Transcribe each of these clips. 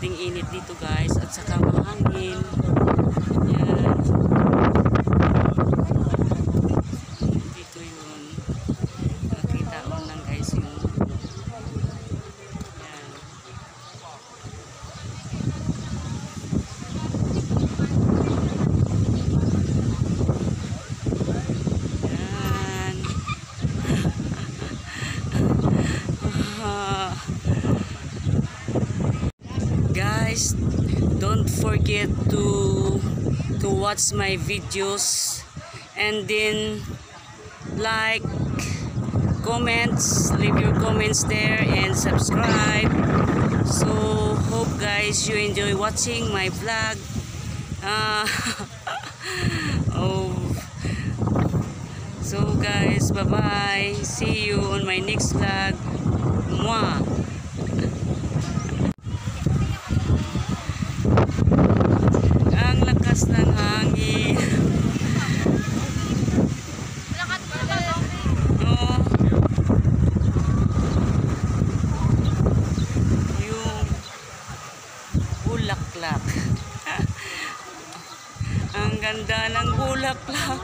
init dito guys, at saka mahangin. Yan. Dito yun. Nakita mo lang guys yung yan. Yan. Guys, don't forget to watch my videos, and then like, comments, leave your comments there, and subscribe. So hope guys you enjoy watching my vlog. Oh, so guys, bye bye, see you on my next vlog. Mwah. Ang lakas ng hangin. Oh. Yung bulaklak. Ang ganda ng bulaklak.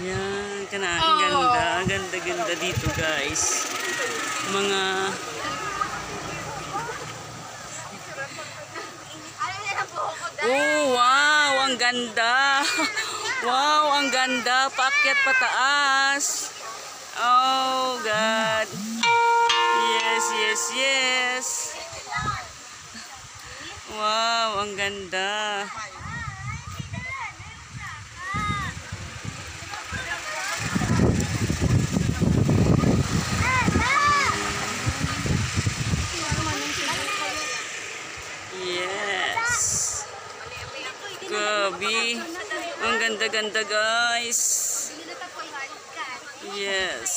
Yan, ang ganda. Ang ganda-ganda dito guys. Mga oh, wow, ang ganda. Wow, ang ganda. Paakyat pataas. Oh God. Yes, yes, yes. Wow, ang ganda. Yes. Grabe. Ang ganda-ganda guys. Yes.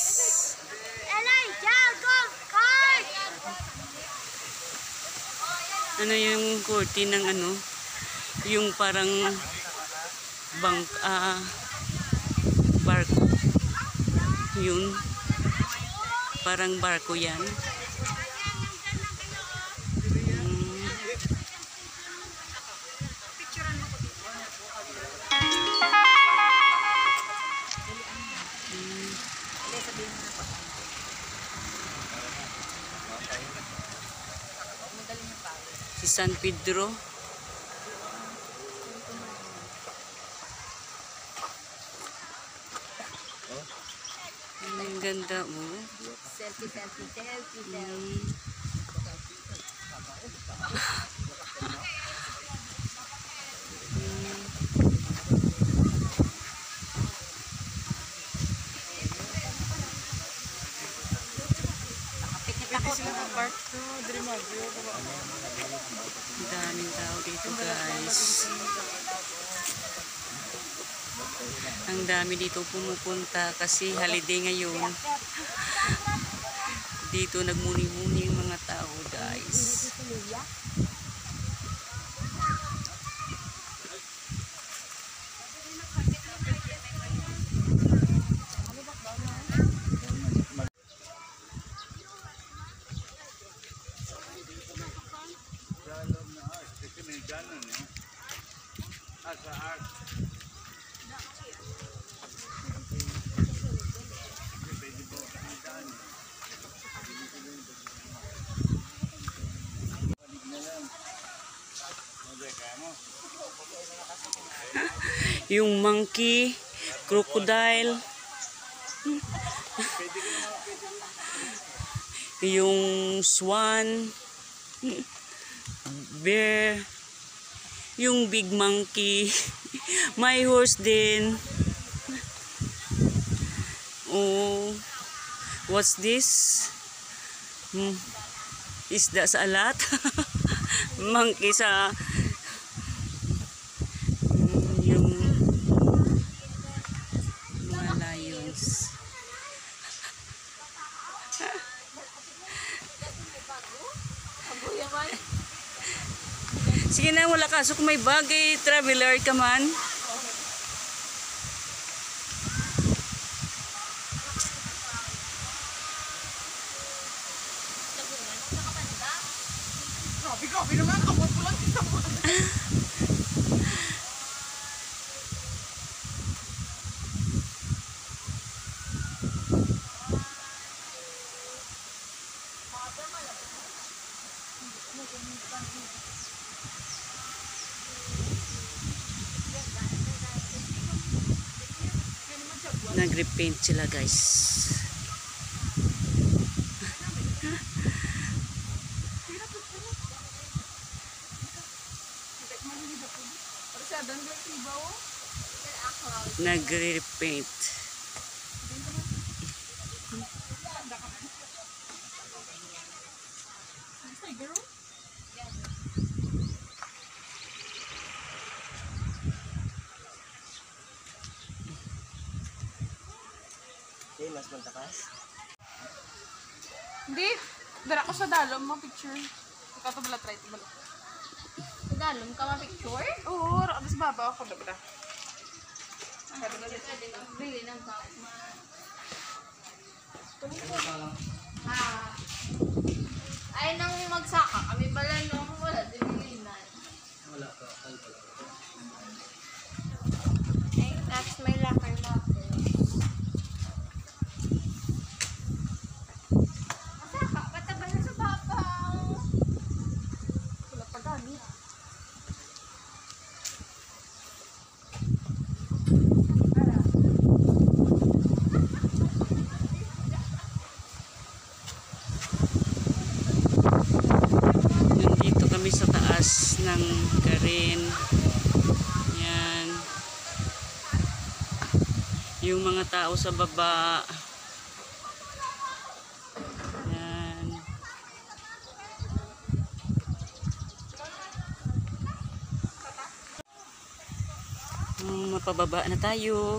Ano yung curtain ng ano? Yung parang barko. Yun. Parang barko yan. Si San Pedro. Ang ganda mo. Selfie, selfie, selfie, selfie. Ang daming tao dito guys. Ang dami dito pumupunta kasi holiday ngayon. Dito nagmuni-muni yung mga tao guys. Yung monkey, crocodile, yung swan, bear, yung big monkey, may horse din. Oh, what's this? Isda sa alat. Monkey sa yung mga guys. Sige na, wala ka. So kung may bagay, traveler ka man. Grabe naman, kamot ko lang kita mo. Nag-repaint sila guys. Nag-repaint. Okay, mas mantakas. Hindi. Dara ko sa dalom mo picture. Ikaw to bala try to bala. Dalom ka ma-picture? Oo, rakabas baba ako na bala. Bili ng box ma. Ah. Ay nang magsaka kami pala nung wala dinilinan. Wala ka, wala. Ay, that's my locker locker. Masaka, pataba na sa babaw. Wala pa gamit. Nandito kami sa taas ng Garin. Yan. Yung mga tao sa baba. Yan. Mapababa na tayo.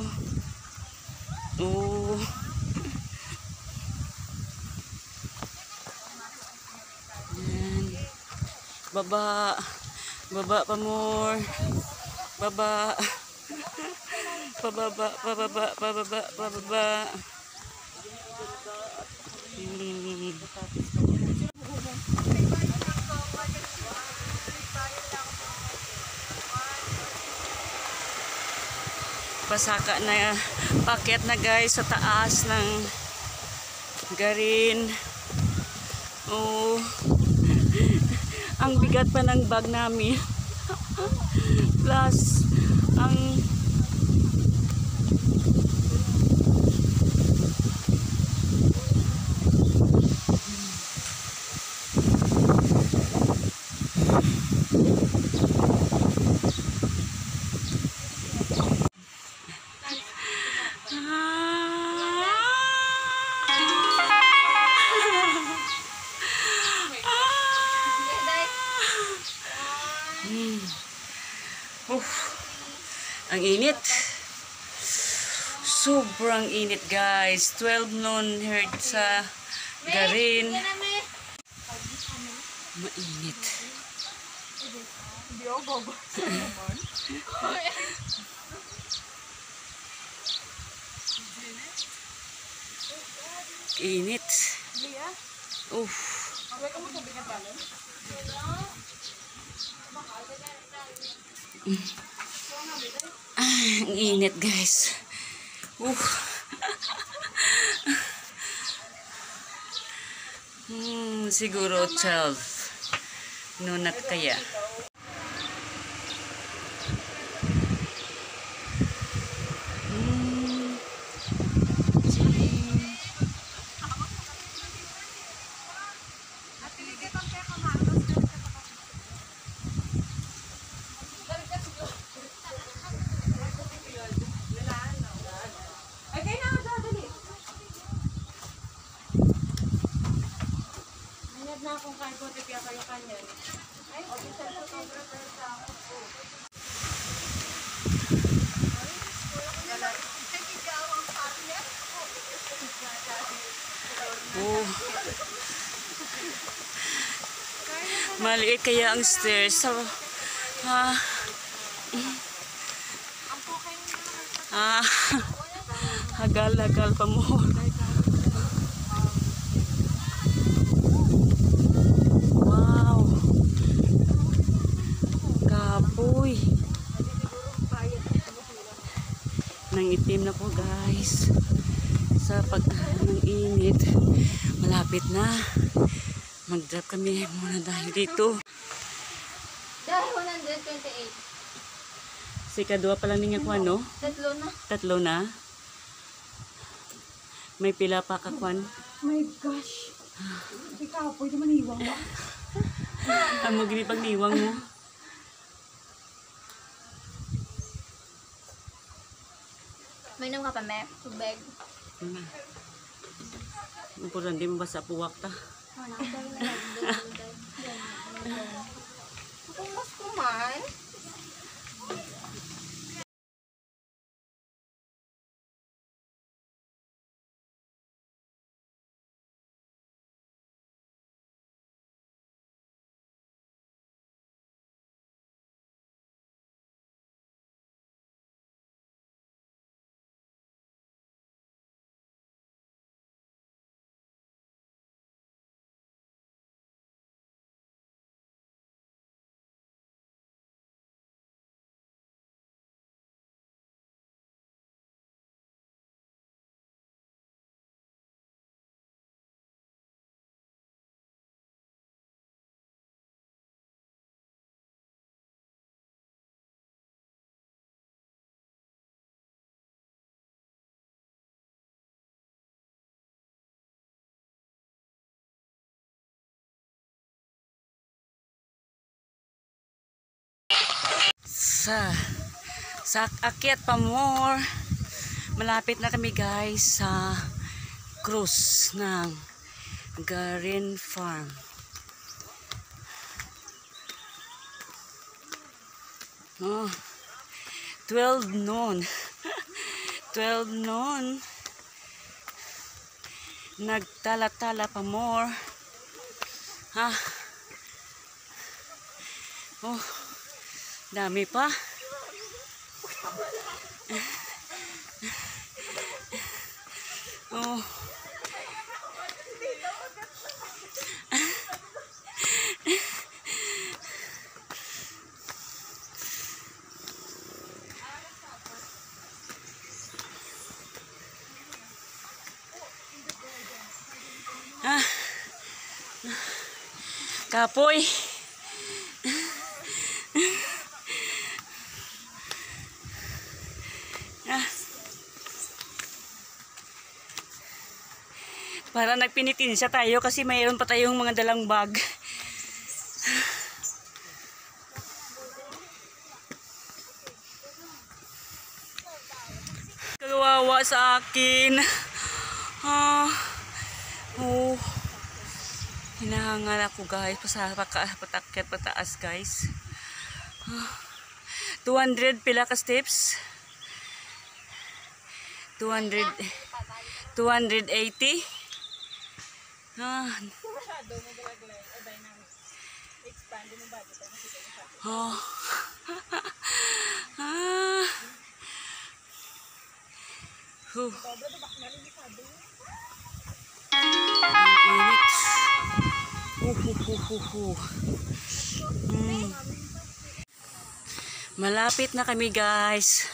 Oh. Yan. Baba. Baba pa more. Baba. Pababa, pababa, pababa, pababa. Pasaka na, paket na guys sa taas ng Garin. Oh. Ang bigat pa ng bag namin. Plus, ang ang init. Sobrang init guys. 12 noon heard sa Garin. Mainit. Hindi ako gogo. Init. Liya. Uff. Wala ka mo tubig na talo? Ang init guys. Siguro 12 noon at kaya. Ay, kayo na nga dali. Nangyad na akong kain ko, tipiya kayo kanyan. Ay, official photographer sa ako. Oh. Maliit kaya ang stairs. So, hagal-hagal pa mo. Wow. Kapoy. Nang itim na po guys. Sa ng init. Malapit na. Mag-drop kami muna dahil dito. Dahil 128. Si kadua pa lang niya kwan, no? Tatlo na. Tatlo na. May pila pa ka kwan. My gosh. Ikaw, pwede maniwang ba? Ang magnipag niwang mo. May nam ka pa, me. Tubig. Importante mo basta puwak ta. Kung mas kuman. Sa akyat pa more. Malapit na kami guys sa cruise ng Garden Farm. Oh, 12 noon. 12 noon. Nagtala-tala pa more. Ha? Oh, dami pa. Oh. Kapoy. Para nagpinitin siya tayo kasi mayroon pa tayong mga dalang bag. Kawawa sa akin. Oh. Hinahangal ako guys. Patakyat pataas guys. 200 pila ka steps. 280. Oh. Malapit na kami guys.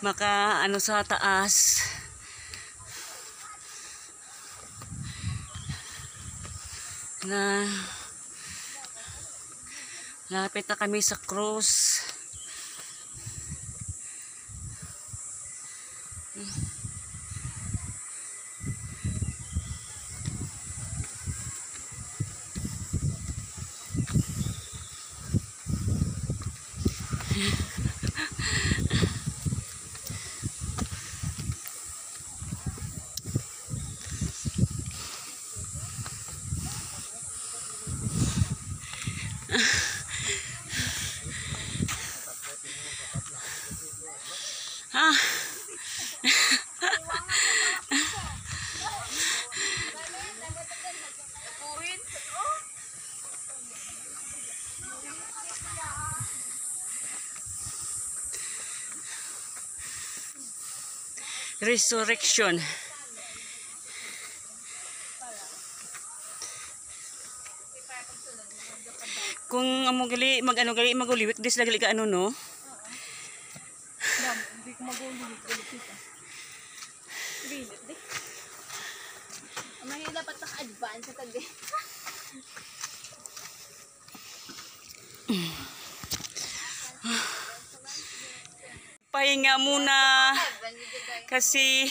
Maka ano sa taas. Malapit na kami sa cruise. Resurrection. Kung amo gali mag-ano gali maguliwik dis gali ka ano no. Dam, hindi ko magulit. Gulit kita. Bilit di. May dapat naka-advance sa tagdi. Pahinga muna kasi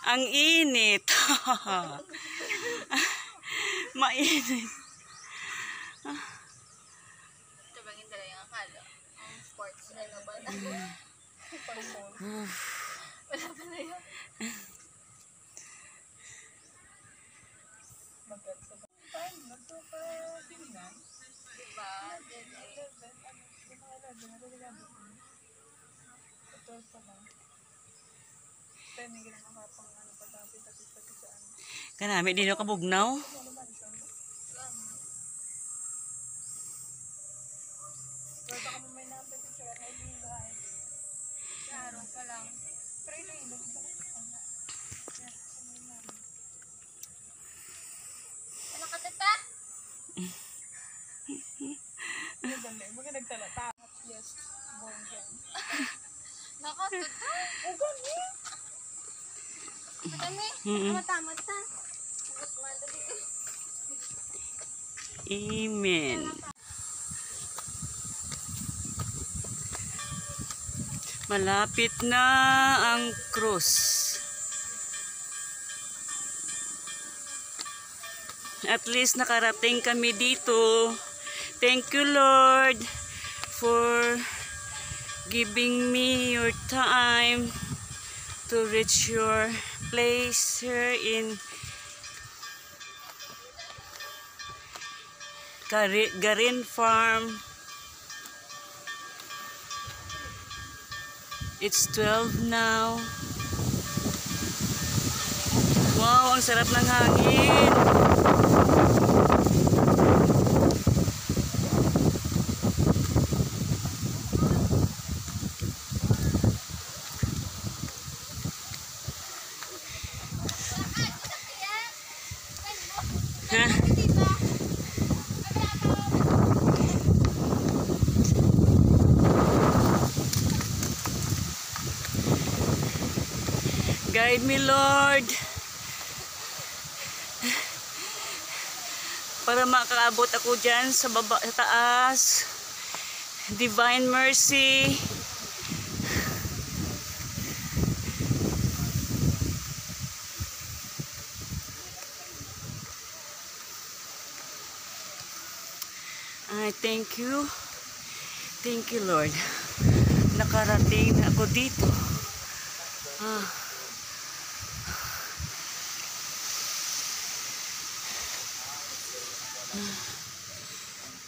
ang init. Mainit. Ito bang hindi lang ang akala? Ang sports ano ba na? Wala pa na yun. Diba? Kanami din ako kabugnaw. Araw pa lang. Ano ka tata? Mga nagtalata. Yes, born again. Nako, tata. Oh, gani. Kami, mata-mata. Madali. Amen. Malapit na ang krus. At least nakarating kami dito. Thank you, Lord, for giving me your time to reach your place here in Garin Farm. It's 12 now. Wow, ang sarap ng hangin. Ha? Guide me, Lord, para makaabot ako dyan sa baba, sa taas. Divine mercy. I thank you. Thank you, Lord. Nakarating na ako dito.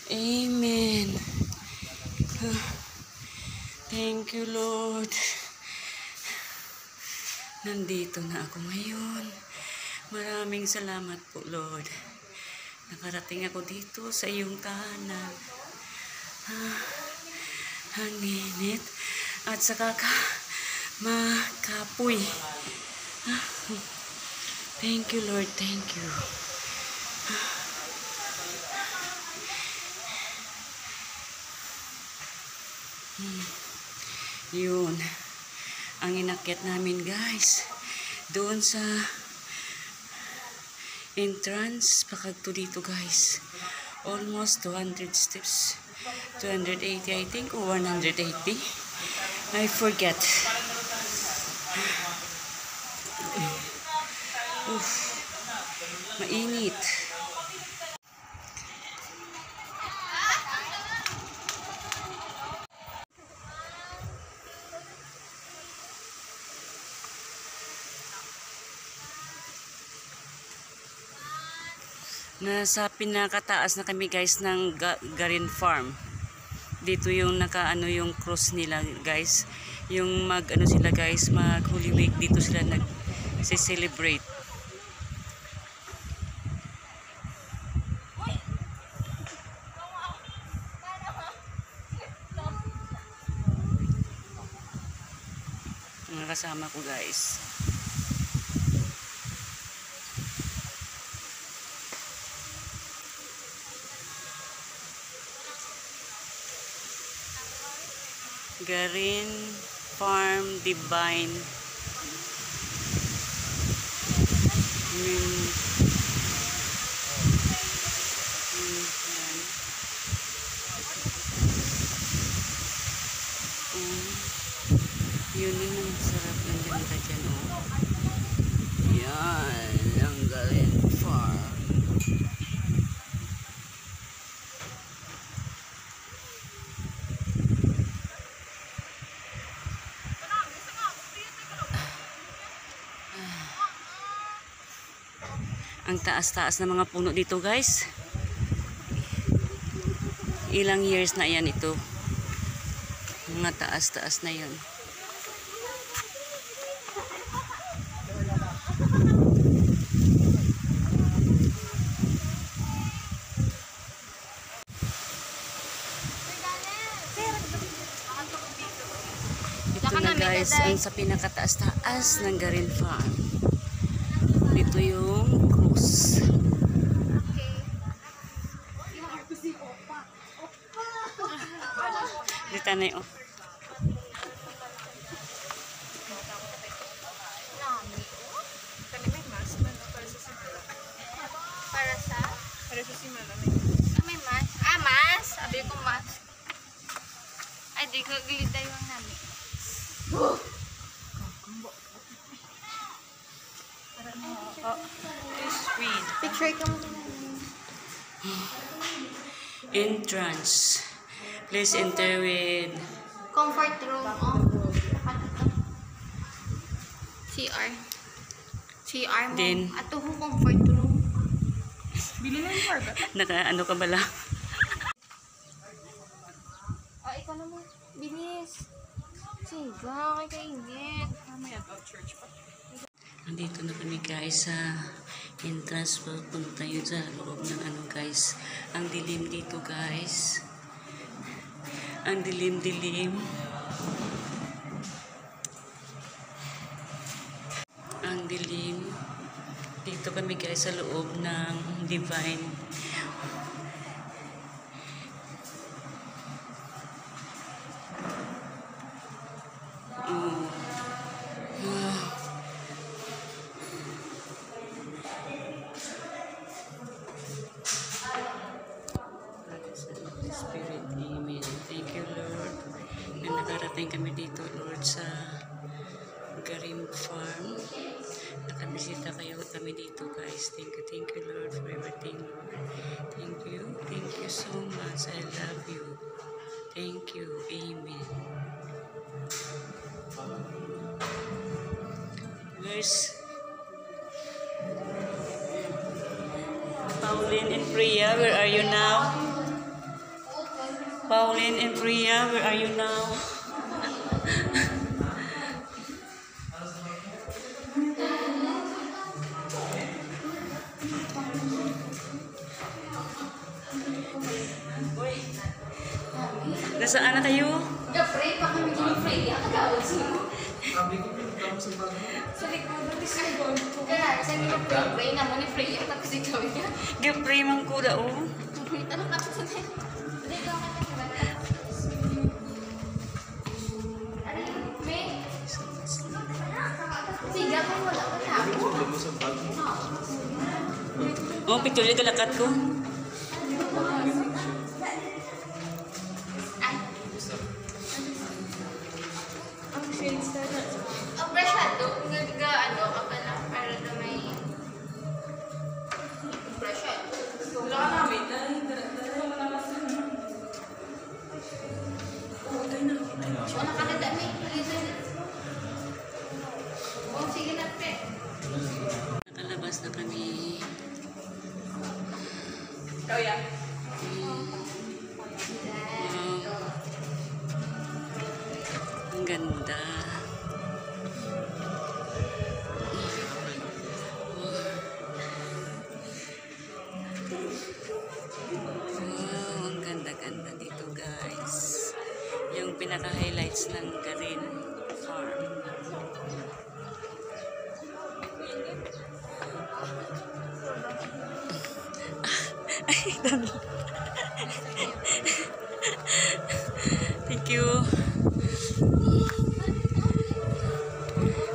Amen. Thank you, Lord. Nandito na ako ngayon. Maraming salamat po, Lord. Nakarating ako dito sa iyong tahanan. Ang init at saka makapoy. Thank you, Lord. Thank you. Yun ang inakyat namin, guys, doon sa entrance pakagto dito, guys. Almost 200 steps, 280 I think, or 180, I forget. Mainit. Nasa pinakataas na kami, guys, ng Garin Farm. Dito yung nakaano yung cross nila, guys. Yung mag-ano sila, guys, mag Holy Week, dito sila nag-celebrate. kasama ko guys. Garin Farm Divine yun yung sarap ng ganda dyan, oh. Yan ang Garin Farm. Ang taas-taas ng mga puno dito guys. Ilang years na yan ito. Mga taas-taas na yan. Ito na guys, ang sa pinakataas-taas ng Garin Farm. Dito yung cruise. Dito na yun. Para sa? Para sa simula. May mas? Ah, mas? Sabi ko mas. Ay, di ko gilid tayo ang namin. Sweet. Picture ka mo. Entrance. Please enter with Comfort room. Oh. CR. CR mo. Then, Ato ho comfort room. Bili na yung carpet. ano ka bala? Ah, ikaw naman. Bilis. Siga, kay kainit. Mamaya daw church pa. Nandito na kami guys sa entrance. Punta tayo sa loob ng ano guys. Ang dilim dito guys. Ang dilim-dilim. Ang dilim. Dito kami guys sa loob ng Divine. Spirit, amen. Thank you, Lord. Na nakarating kami dito, Lord, sa Garin Farm. Nakabisita kayo kami dito, guys. Thank you, Lord, for everything, Lord. Thank you so much. I love you. Thank you, amen. Guys, Pauline and Priya, where are you now? Pauline and Priya, where are you now? Nasaan na kayo? Gapre, pa kami din yung Freya. Kagawad sino. Sabi ko, pinunta mo sa bago. Sa likod ng discardon. Kaya, sa nila Freya naman ni Freya. Tapos ikaw niya. Gapre mang kuda oh. Ano ka sa nila? Hindi ka ka Siga ko wala ka tabo. Sabi mo sa bago. Oh, picture yung kalakat ko. Ang shades na na. Ang brushado, ano, kapag lang para na may brushado. Wala ka namin. Dala mo naman sa Wala ka na dami. Oh, sige na, pe. Nakalabas na kami. Oh, yeah. Ang ganda. Wow, ang ganda-ganda dito guys. Yung pinaka-highlights ng Garin Farm. Thank you.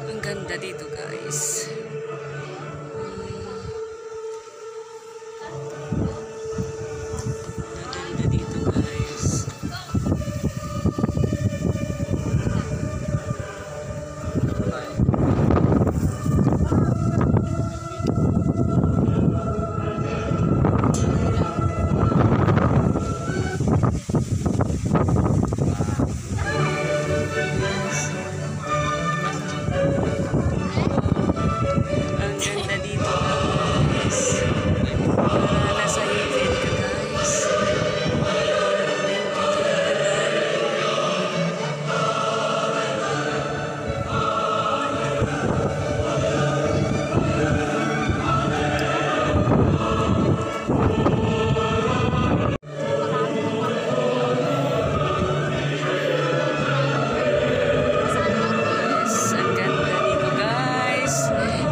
Ang ganda dito, guys. Ang ganda dito, guys. Ang ganda dito, guys. Nasa event ka, guys. Yes, ang ganda dito, guys.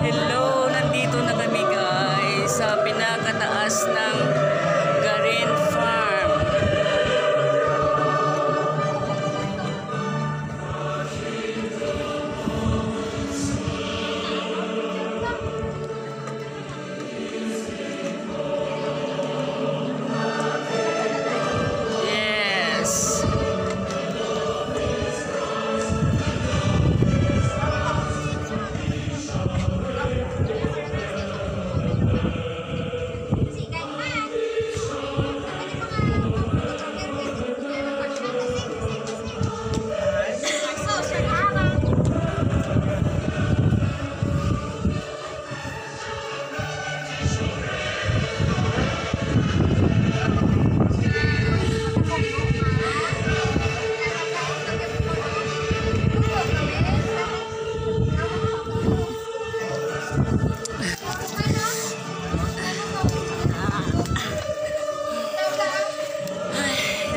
Hello, nandito na kami, guys, sa pinakataas ng Garin Farm. Yes.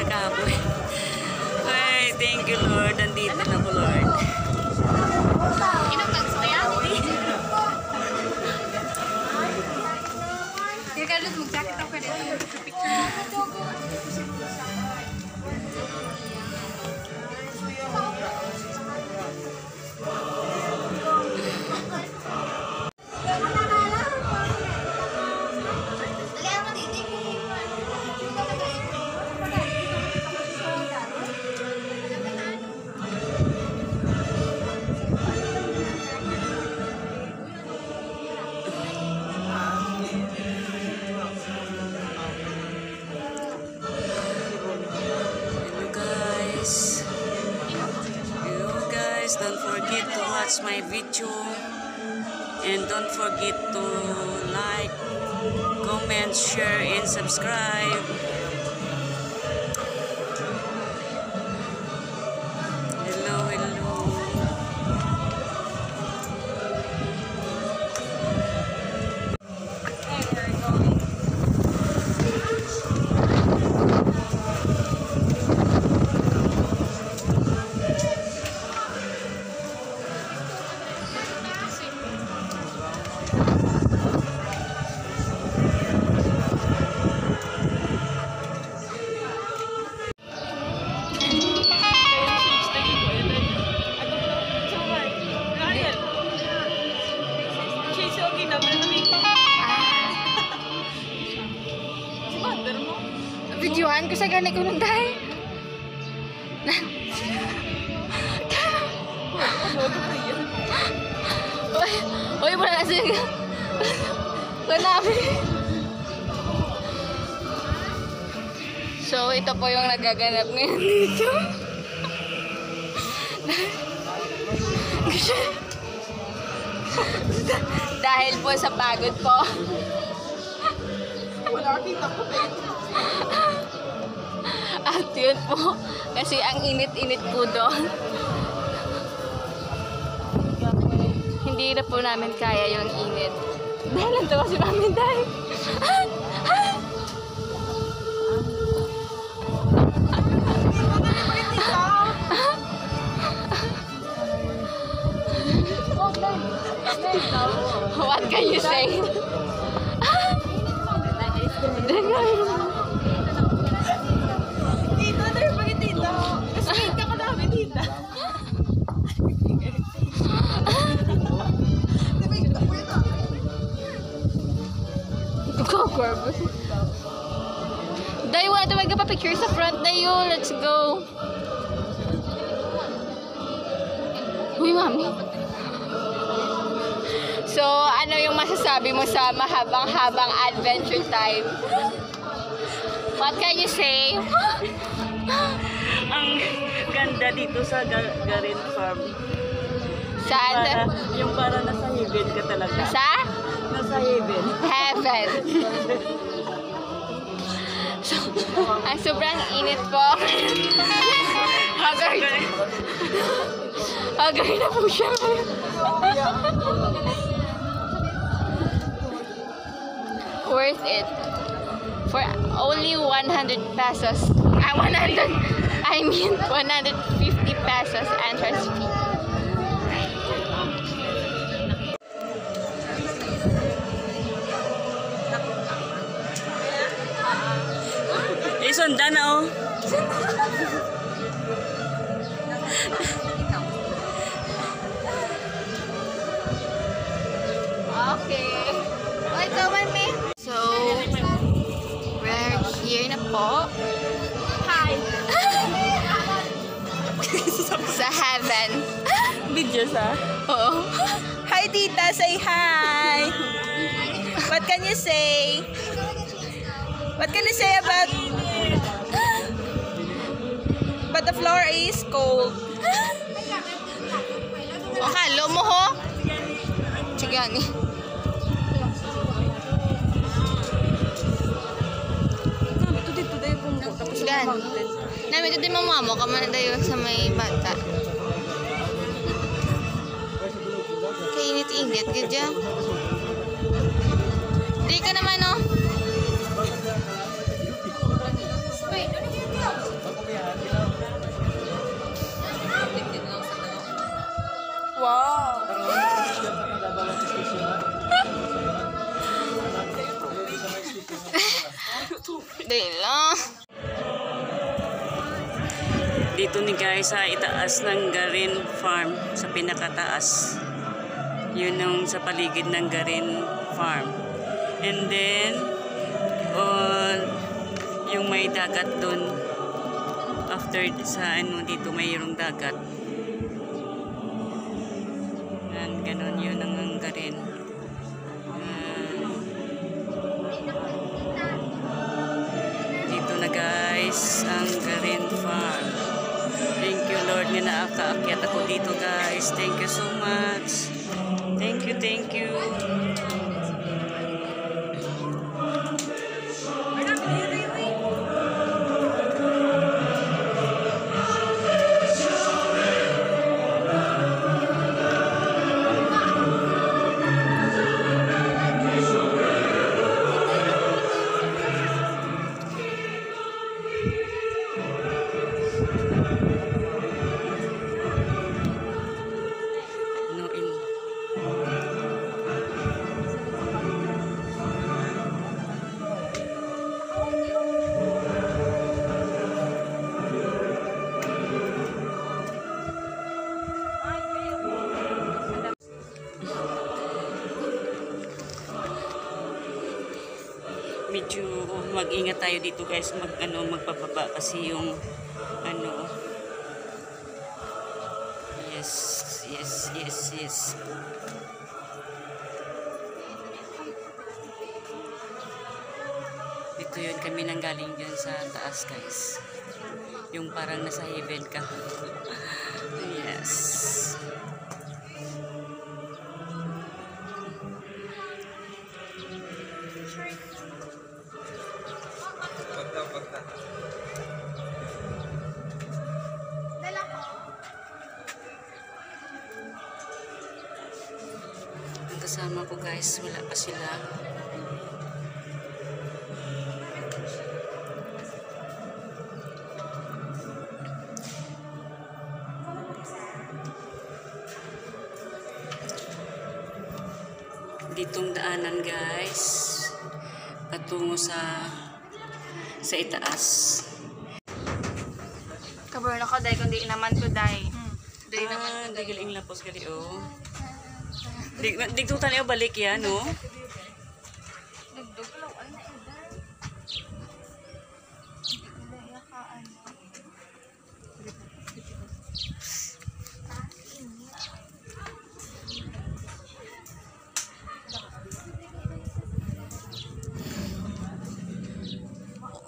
Nakapoy. Ay, thank you, Lord. Nandito na po, Lord. Kaya ka doon, mag-jacket ako pwede. Hello, guys. Hello, guys. Don't forget to watch my video. And don't forget to like, comment, share, and subscribe. Hello, hello. Videoan ko sa gani ko nung dahil. Uy, wala na siya. Kanabi. So, ito po yung nagaganap ngayon dito. Dahil po sa pagod po. Wala kita po. At yun po, kasi ang init-init po doon. Hindi na po namin kaya yung init. Dahil lang to kasi namin dahil. What can you say? Tita, tayo pa kay tita. Mas wait ka namin, tita. Go, Corbus. Dayo, wala tayo magpa-picture sa front, Dayo. Let's go. Uy, mami. So, ano yung masasabi mo sa mahabang-habang adventure time? What can you say? Ang ganda dito sa Garin Farm. Saan? Yung para nasa heaven ka talaga. Sa? Nasa heaven. Heaven. So, ang sobrang init po. Haggard. Haggard na po siya. Worth it. For only 100 pesos. 150 pesos entrance fee. Sundan na oh. Okay. Wait, go with me. So, we're here na po. Hi. Sa heaven. Video sa. Oo. Hi, tita. Say hi. What can you say? What can you say about... But the floor is cold. O kalo mo ho? Sigani. Ito dito tayo pumunta. Tapos Gan. Namin ito din mamamo ka man dayo sa may bata. Kainit-init, gadya. Di ka naman oh. wow. Dali lang. Dito ni guys sa itaas ng Garin Farm sa pinakataas. Yun yung sa paligid ng Garin Farm. And then yung may dagat dun. After sa ano dito mayroong dagat. And ganun yun ang Garin. Dito na guys ang Garin Farm. Thank you Lord na nakaakyat ako dito guys. Thank you so much. Thank you, thank you. No, medyo mag-ingat tayo dito guys, magpababa kasi yung ano, yes. Dito yun kami nanggaling dyan sa taas guys, yung parang nasa heaven ka. Yes. Ang kasama ko guys, wala pa sila. Ditong daanan guys, patungo sa sa itaas. Kabur na ko, dahil kundi naman ko, dahil. Dahil naman ko, Di galing lapos gali oh. Di tutan iyo balik yan no. Dugdug lang, ano na ida?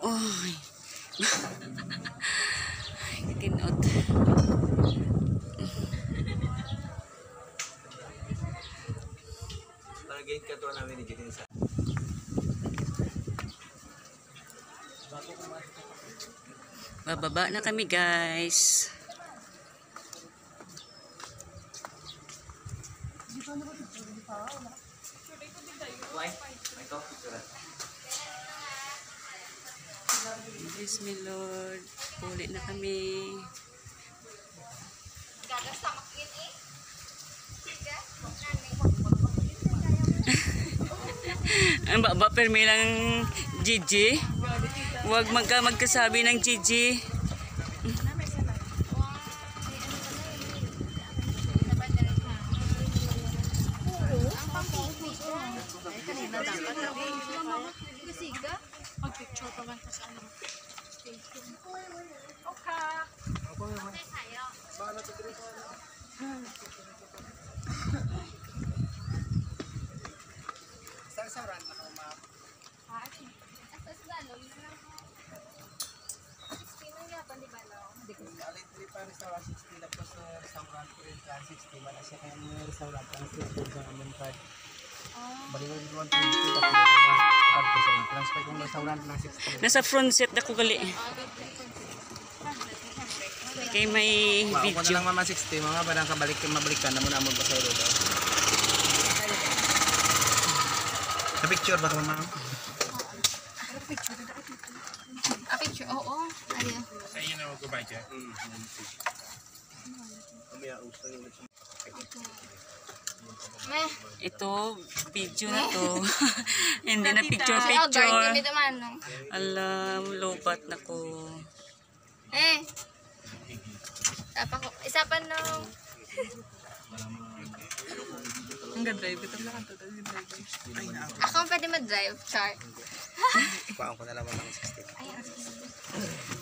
Oy. Kinot. Target ka to namin ni Jitin sa. Bababa na kami guys. Why? Ito, picture. Bless me Lord. Uli na kami. Gagas sa makin eh. Ang baba permi lang Gigi. Huwag magkasabi ng Gigi. Pag-picture pa man sa ano. Nasa front set ako gali. Kay may Wow, ko na video. lang mama 60, mga parang mabalik ka na muna mo basay ro daw. Sa picture ba ka mama? A picture, oo. Ayun. Meh. Ito, video na to. Hindi na Oh, picture. guard kami naman, no? Alam, lobat na ko. Eh. Isa pa no. Ako ang pwede mag-drive, Char. Paon ko na lang mama 60.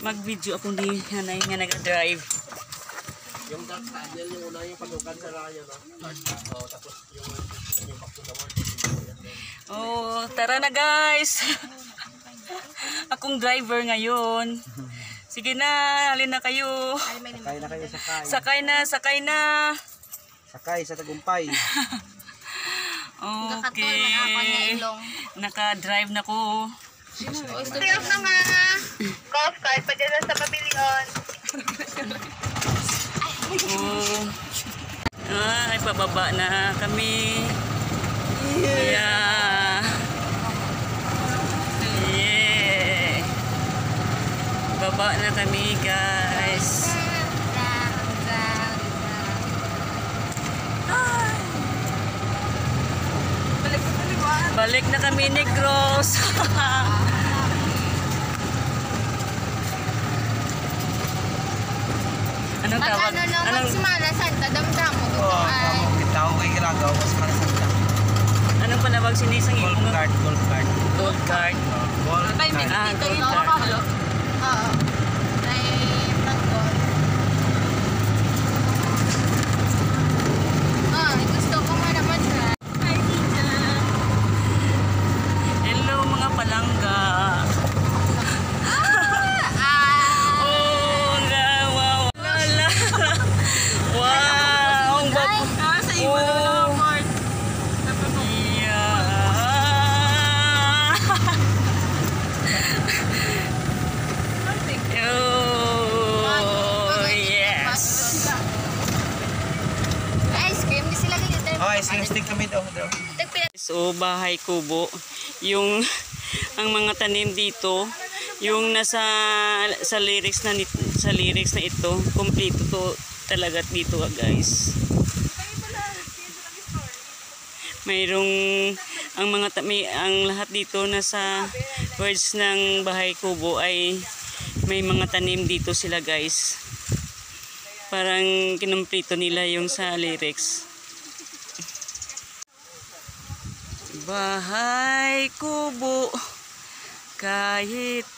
Mag-video ako ni Hanay nga nag-drive. Yung dark tunnel yung una yung palukan sa raya no. Tapos yung pagtulawon. Oh, tara na guys. Akong driver ngayon. Sige na, halin na kayo. Sakay na kayo, sakay. Sakay na. Sakay sa tagumpay. Okay. Naka-drive na ko. Siyok na nga. Golf cart, pwede na sa pavilion. Oh. Ay, pababa na kami. Yeah. Yeah. Baba na kami, guys. Balik na kami ni Cross. Anong tawag? Ano no, magsumala Santa, damdam mo. Oh, Ay. kita ko kay Kilagaw mas para sa ta. Anong panawag sinisang Gold imo? card, gold card. Gold card. Gold card. Gold card. Oo. Ay, gold. Gusto ko nga naman siya. Hello mga palangga. Oh, wow. Lala. Wow. Ang bab- Oh. Oh, yes. Ice cream, di sila glitter. Oh, ice stick kami daw. So, bahay kubo. Yung ang mga tanim dito, yung nasa sa lyrics na ito, kompleto to talaga dito guys. Mayroong ang ang lahat dito nasa words ng Bahay Kubo ay may mga tanim dito sila guys. Parang kinumpleto nila yung sa lyrics. Bahay Kubo kahit